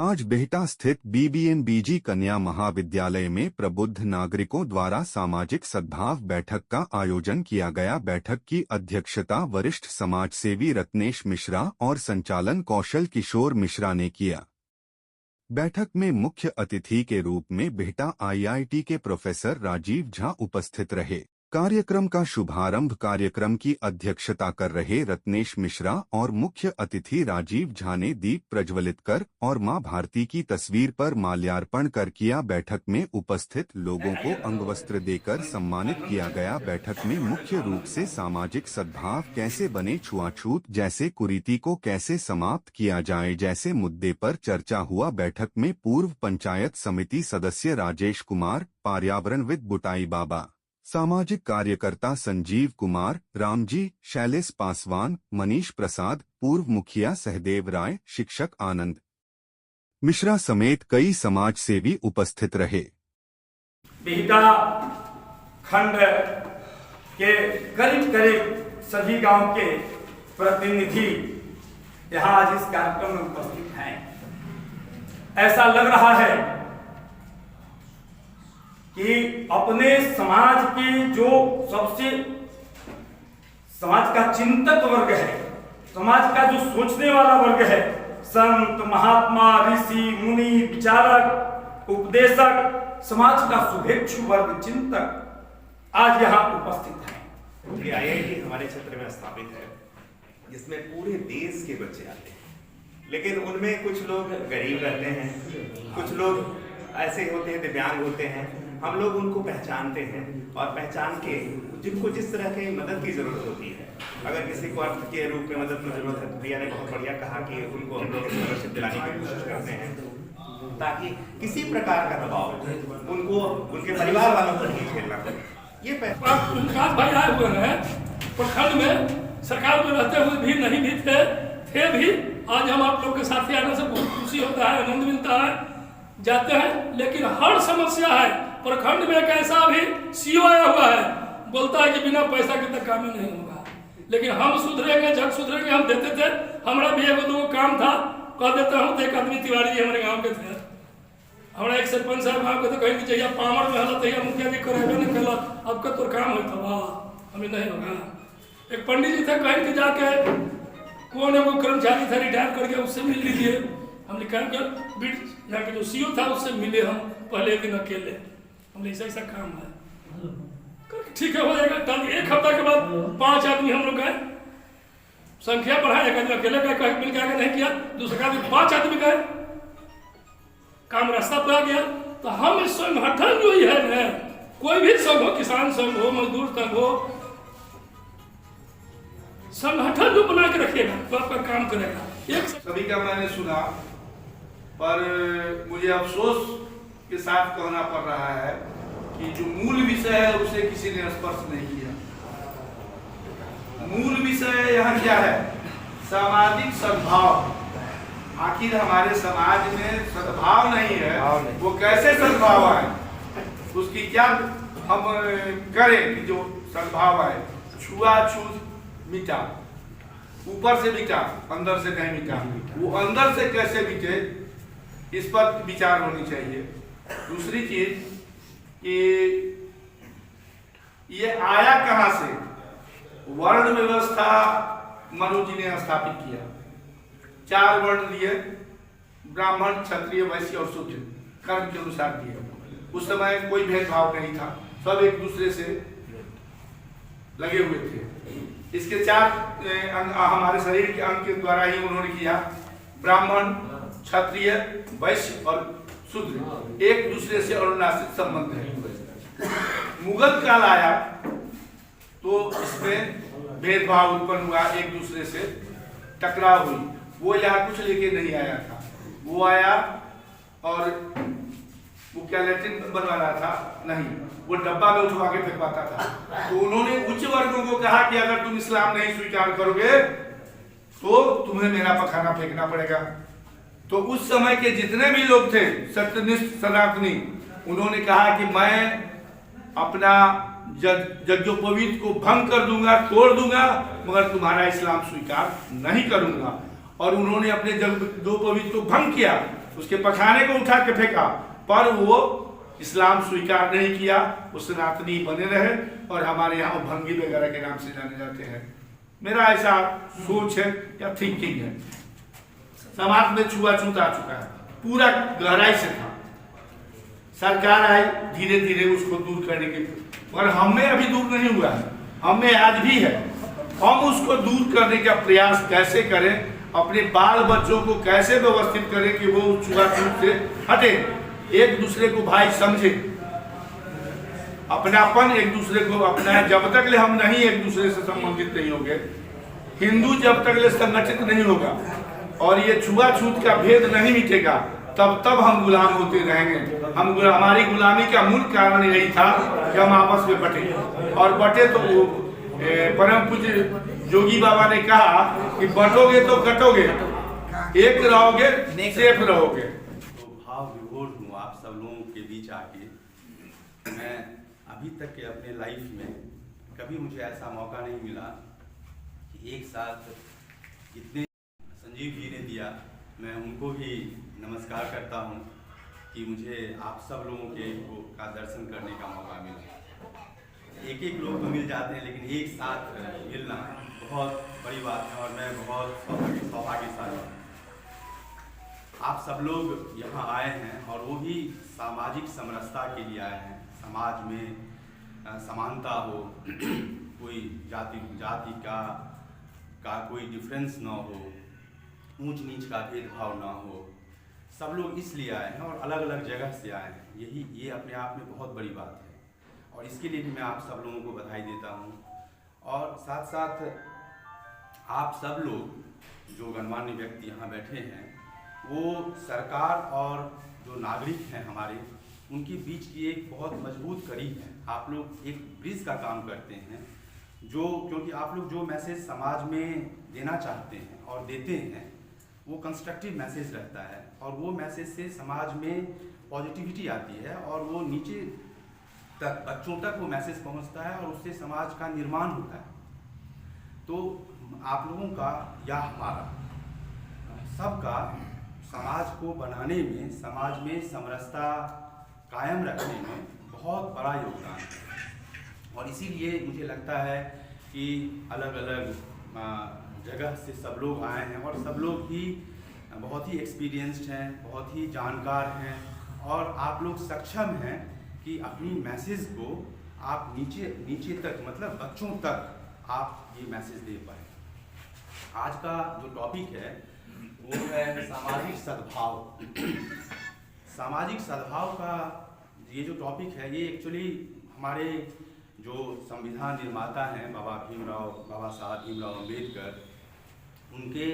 आज बिहटा स्थित बीबीएनबीजी कन्या महाविद्यालय में प्रबुद्ध नागरिकों द्वारा सामाजिक सद्भाव बैठक का आयोजन किया गया। बैठक की अध्यक्षता वरिष्ठ समाजसेवी रत्नेश मिश्रा और संचालन कौशल किशोर मिश्रा ने किया। बैठक में मुख्य अतिथि के रूप में बिहटा आईआईटी के प्रोफेसर राजीव झा उपस्थित रहे। कार्यक्रम का शुभारंभ कार्यक्रम की अध्यक्षता कर रहे रत्नेश मिश्रा और मुख्य अतिथि राजीव झा ने दीप प्रज्वलित कर और मां भारती की तस्वीर पर माल्यार्पण कर किया। बैठक में उपस्थित लोगों को अंगवस्त्र देकर सम्मानित किया गया। बैठक में मुख्य रूप से सामाजिक सद्भाव कैसे बने, छुआछूत जैसे कुरीति को कैसे समाप्त किया जाए जैसे मुद्दे पर चर्चा हुआ। बैठक में पूर्व पंचायत समिति सदस्य राजेश कुमार, पर्यावरणविद बुटाई बाबा, सामाजिक कार्यकर्ता संजीव कुमार, रामजी, शैलेश पासवान, मनीष प्रसाद, पूर्व मुखिया सहदेव राय, शिक्षक आनंद मिश्रा समेत कई समाज सेवी उपस्थित रहे। बिहटा खंड के करीब करीब सभी गांव के प्रतिनिधि यहाँ आज इस कार्यक्रम में उपस्थित हैं। ऐसा लग रहा है कि अपने समाज की जो सबसे समाज का चिंतक वर्ग है, समाज का जो सोचने वाला वर्ग है, संत, महात्मा, ऋषि, मुनि, विचारक, उपदेशक, समाज का शुभेच्छु वर्ग, चिंतक आज यहाँ उपस्थित है। ये आईआईटी हमारे क्षेत्र में स्थापित है, जिसमें पूरे देश के बच्चे आते हैं, लेकिन उनमें कुछ लोग गरीब रहते हैं, कुछ लोग ऐसे होते हैं, दिव्यांग होते हैं। हम लोग उनको पहचानते हैं और पहचान के जिनको जिस तरह की मदद की जरूरत होती है, अगर किसी को अर्थ के रूप में मदद की जरूरत है तो भैया ने बहुत बढ़िया कहा कि उनको हम लोग स्कॉलरशिप दिलाने की कोशिश करते हैं ताकि किसी प्रकार का दबाव उनको उनके परिवार वालों पर नहीं झेलना पड़े। ये विकास भाई आए हुए हैं प्रखंड में, सरकार में रहते हुए भी नहीं भी थे भी। आज हम आप लोग के साथ आने से बहुत खुशी होता है, आनंद मिलता है। जाते हैं लेकिन हर समस्या है। प्रखंड में एक ऐसा भी सीओ आया हुआ है, बोलता है कि बिना पैसा के तक काम ही नहीं होगा, लेकिन हम सुधरेंगे, जग सुधरेंगे। हम देते थे, हमारा भी एक दो काम था, कह देता हूँ। तो एक आदमी तिवारी हमारे गांव के थे, हमारा एक सरपंच साहब गाँव के थे, कहीं चाहिए पामर में हला तैयार मुखिया जी करेगा नहीं कहला, अब का तो काम होता वाह हमें नहीं होगा। एक पंडित जी थे, कहीं के जाके कौन है वो कर्मचारी था रिटायर करके, उससे मिल लीजिए। हमने कहा बीट यहाँ के जो सीओ था उससे मिले हम पहले दिन अकेले। हमने ऐसा काम है, ठीक है हो जाएगा। कल एक हफ्ता के बाद 5 आदमी हम लोग गए, संख्या बढ़ाया। एक आदमी अकेले गए, कहीं मिल के आगे नहीं किया, दूसरा आदमी 5 आदमी गए, काम रास्ता पर आ गया। तो हम संगठन जो ही है ना, कोई भी संघ हो, किसान संघ हो, मजदूर संघ हो, संगठन जो बना के रखेगा तो आपका काम करेगा। एक सभी का मैंने सुना, पर मुझे अफसोस के साथ कहना पड़ रहा है कि जो मूल विषय है उसे किसी ने स्पर्श नहीं किया। मूल विषय यहाँ क्या है? सामाजिक सद्भाव। आखिर हमारे समाज में सद्भाव नहीं है, वो कैसे सद्भाव आए, उसकी क्या हम करें कि जो सद्भाव आए। छुआछूत मिटा, ऊपर से मिटा, अंदर से नहीं मिटा। वो अंदर से कैसे मिटे, इस पर विचार होनी चाहिए। दूसरी चीज कि ये आया कहां से? वर्ण व्यवस्था मनु जी ने स्थापित किया। 4 वर्ण दिए, ब्राह्मण, क्षत्रिय, वैश्य और शूद्र, कर्म के अनुसार दिए। उस समय कोई भेदभाव नहीं था, सब एक दूसरे से लगे हुए थे। इसके 4 हमारे शरीर के अंग के द्वारा ही उन्होंने किया। ब्राह्मण, क्षत्रिय, वैश्य और शूद्र एक दूसरे से अनुनासिक संबंध है। मुगल काल आया तो इसमें भेदभाव उत्पन्न हुआ, एक दूसरे से टकराव हुई। वो यहाँ कुछ लेके नहीं आया था, वो आया और वो क्या लैट्रिन बनवा रहा था, नहीं, वो डब्बा में उठवा के फेंकवाता था। तो उन्होंने उच्च वर्गों को कहा कि अगर तुम इस्लाम नहीं स्वीकार करोगे तो तुम्हें मेरा पखाना फेंकना पड़ेगा। तो उस समय के जितने भी लोग थे सत्यनिष्ठ सनातनी, उन्होंने कहा कि मैं अपना यज्ञोपवीत को भंग कर दूंगा, तोड़ दूंगा, मगर तुम्हारा इस्लाम स्वीकार नहीं करूंगा। और उन्होंने अपने यज्ञोपवीत को भंग किया उसके पखाने को उठा के फेंका, पर वो इस्लाम स्वीकार नहीं किया, वो सनातनी बने रहे और हमारे यहाँ भंगी वगैरह के नाम से जाने जाते हैं। मेरा ऐसा सोच है या थिंकिंग है। समाज में छुआछूत आ चुका है, पूरा गहराई से था। सरकार आई धीरे धीरे उसको दूर करने के, पर हमें अभी दूर नहीं हुआ है, हमें आज भी है। हम उसको दूर करने का प्रयास कैसे करें, अपने बाल बच्चों को कैसे व्यवस्थित करें कि वो छुआछूत से हटे, एक दूसरे को भाई समझे, अपनापन एक दूसरे को अपनाए। जब तक ले हम नहीं एक दूसरे से संबंधित नहीं होंगे, हिंदू जब तक ले संगठित नहीं होगा और ये छुआछूत का भेद नहीं मिटेगा, तब हम गुलाम होते रहेंगे। हमारी गुलामी का मूल कारण यही था कि हम आपस में बटे, और बटे तो परम पूज्य जोगी बाबा ने कहा कि बटोगे तो कटोगे, एक रहोगे सेफ रहोगे। तो भाव विभोर हूँ आप सब लोगों के बीच आके। मैं अभी तक के अपने लाइफ में कभी मुझे ऐसा मौका नहीं मिला कि एक साथ इतने संजीव जी ने दिया। मैं उनको भी नमस्कार करता हूँ कि मुझे आप सब लोगों का दर्शन करने का मौका मिला। एक एक लोग तो मिल जाते हैं, लेकिन एक साथ मिलना बहुत बड़ी बात है और मैं बहुत सौभाग्यशाली हूँ। आप सब लोग यहाँ आए हैं और वो भी सामाजिक समरसता के लिए आए हैं। समाज में समानता हो, कोई जाति का कोई डिफरेंस ना हो, ऊंच नीच का भेदभाव ना हो। सब लोग इसलिए आए हैं और अलग अलग जगह से आए हैं। ये अपने आप में बहुत बड़ी बात है और इसके लिए भी मैं आप सब लोगों को बधाई देता हूँ। और साथ साथ आप सब लोग जो गणमान्य व्यक्ति यहाँ बैठे हैं, वो सरकार और जो नागरिक हैं हमारे, उनके बीच की एक बहुत मजबूत कड़ी है। आप लोग एक ब्रिज का काम करते हैं, क्योंकि आप लोग जो मैसेज समाज में देना चाहते हैं और देते हैं, वो कंस्ट्रक्टिव मैसेज रहता है और वो मैसेज से समाज में पॉजिटिविटी आती है और वो नीचे तक बच्चों तक वो मैसेज पहुंचता है और उससे समाज का निर्माण होता है। तो आप लोगों का या हमारा सबका समाज को बनाने में, समाज में समरसता कायम रखने में बहुत बड़ा योगदान है। और इसीलिए मुझे लगता है कि अलग अलग जगह से सब लोग आए हैं और सब लोग ही बहुत ही एक्सपीरियंस्ड हैं, बहुत ही जानकार हैं और आप लोग सक्षम हैं कि अपनी मैसेज को आप नीचे तक, मतलब बच्चों तक आप ये मैसेज दे पाए। आज का जो टॉपिक है वो है सामाजिक सद्भाव। सामाजिक सद्भाव का ये जो टॉपिक है, ये एक्चुअली हमारे जो संविधान निर्माता हैं बाबा साहब भीमराव अम्बेडकर, उनके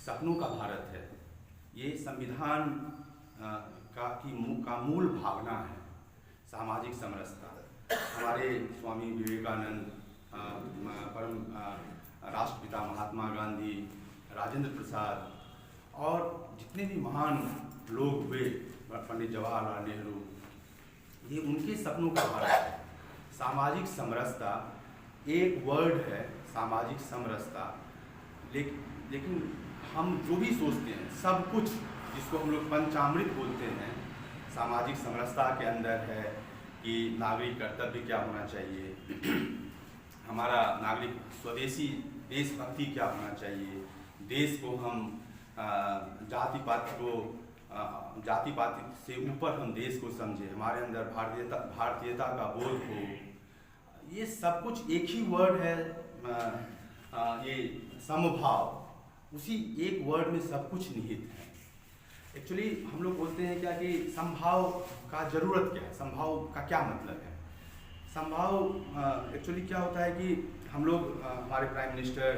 सपनों का भारत है। ये संविधान का मूल भावना है सामाजिक समरसता। हमारे स्वामी विवेकानंद, परम राष्ट्रपिता महात्मा गांधी, राजेंद्र प्रसाद और जितने भी महान लोग हुए, पंडित जवाहरलाल नेहरू, ये उनके सपनों का भारत है। सामाजिक समरसता एक वर्ड है, सामाजिक समरसता, लेकिन हम जो भी सोचते हैं, सब कुछ जिसको हम लोग पंचामृत बोलते हैं, सामाजिक समरसता के अंदर है कि नागरिक कर्तव्य क्या होना चाहिए, हमारा नागरिक स्वदेशी देशभक्ति क्या होना चाहिए, देश को हम जाति पाति से ऊपर हम देश को समझे, हमारे अंदर भारतीयता का बोध हो। ये सब कुछ एक ही वर्ड है, ये समभाव, उसी एक वर्ड में सब कुछ निहित है। एक्चुअली हम लोग बोलते हैं क्या कि समभाव का जरूरत क्या है, समभाव का क्या मतलब है। समभाव एक्चुअली क्या होता है कि हम लोग, हमारे प्राइम मिनिस्टर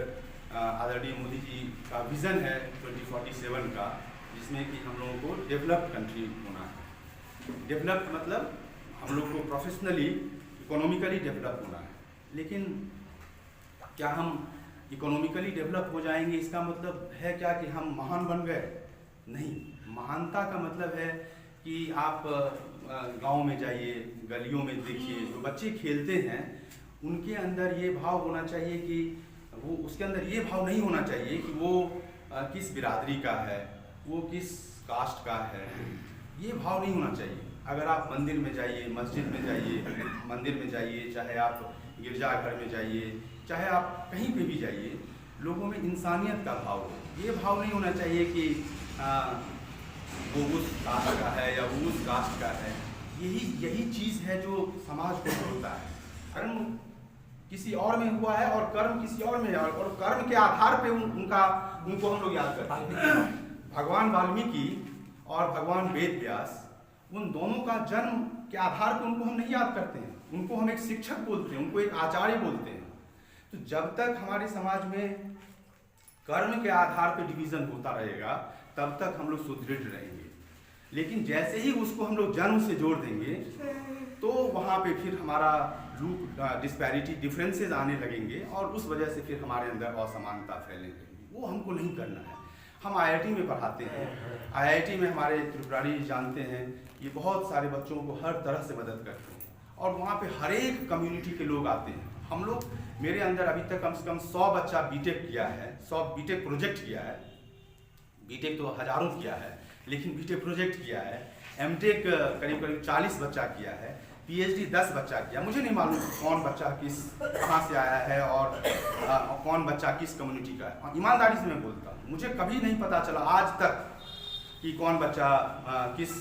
आदरणीय मोदी जी का विज़न है 2047 का, जिसमें कि हम लोगों को डेवलप्ड कंट्री होना है। डेवलप्ड मतलब हम लोग को प्रोफेशनली, इकोनॉमिकली डेवलप होना है। लेकिन क्या हम इकोनॉमिकली डेवलप हो जाएंगे, इसका मतलब है क्या कि हम महान बन गए? नहीं। महानता का मतलब है कि आप गांव में जाइए, गलियों में देखिए, जो बच्चे खेलते हैं उनके अंदर ये भाव होना चाहिए कि उसके अंदर ये भाव नहीं होना चाहिए कि वो किस बिरादरी का है, वो किस कास्ट का है, ये भाव नहीं होना चाहिए। अगर आप मंदिर में जाइए, मस्जिद में जाइए, मंदिर में जाइए, चाहे आप गिरजाघर में जाइए, चाहे आप कहीं पे भी जाइए, लोगों में इंसानियत का भाव हो। ये भाव नहीं होना चाहिए कि वो उस कास्ट का है या वो उस कास्ट का है। यही चीज़ है जो समाज को जोड़ता है। कर्म किसी और में हुआ है और कर्म किसी और में है, और कर्म के आधार पे उनको हम लोग याद करते हैं। भगवान वाल्मीकि और भगवान वेद व्यास, उन दोनों का जन्म के आधार पर उनको हम नहीं याद करते हैं। उनको हम एक शिक्षक बोलते हैं, उनको एक आचार्य बोलते हैं। तो जब तक हमारे समाज में कर्म के आधार पर डिवीजन होता रहेगा, तब तक हम लोग सुदृढ़ रहेंगे। लेकिन जैसे ही उसको हम लोग जन्म से जोड़ देंगे, तो वहाँ पे फिर हमारा लूप डिस्पैरिटी, डिफरेंसेस आने लगेंगे, और उस वजह से फिर हमारे अंदर असमानता फैलने लगेगी। वो हमको नहीं करना है। हम IIT में पढ़ाते हैं। IIT में हमारे त्रिपुरारी जानते हैं, ये बहुत सारे बच्चों को हर तरह से मदद करते हैं, और वहाँ पे हर एक कम्युनिटी के लोग आते हैं। हम लोग, मेरे अंदर अभी तक कम से कम 100 बच्चा बीटेक किया है, 100 बीटेक प्रोजेक्ट किया है। बीटेक तो हजारों किया है, लेकिन बीटेक प्रोजेक्ट किया है। एमटेक करीब 40 बच्चा किया है। PhD 10 बच्चा किया। मुझे नहीं मालूम कौन बच्चा कहाँ से आया है और कौन बच्चा किस कम्युनिटी का है। ईमानदारी से मैं बोलता हूँ, मुझे कभी नहीं पता चला आज तक कि कौन बच्चा किस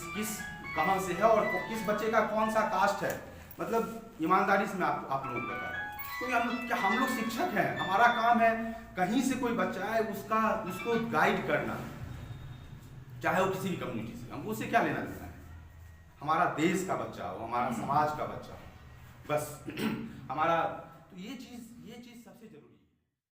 कहाँ से है और किस बच्चे का कौन सा कास्ट है। मतलब ईमानदारी से मैं आप लोगों को बता रहा हूँ। क्योंकि हम लोग शिक्षक हैं, हमारा काम है कहीं से कोई बच्चा है उसको गाइड करना, चाहे वो किसी भी कम्युनिटी से। हमको उससे क्या लेना देना है। हमारा देश का बच्चा हो, हमारा समाज का बच्चा हो, बस हमारा। तो ये चीज़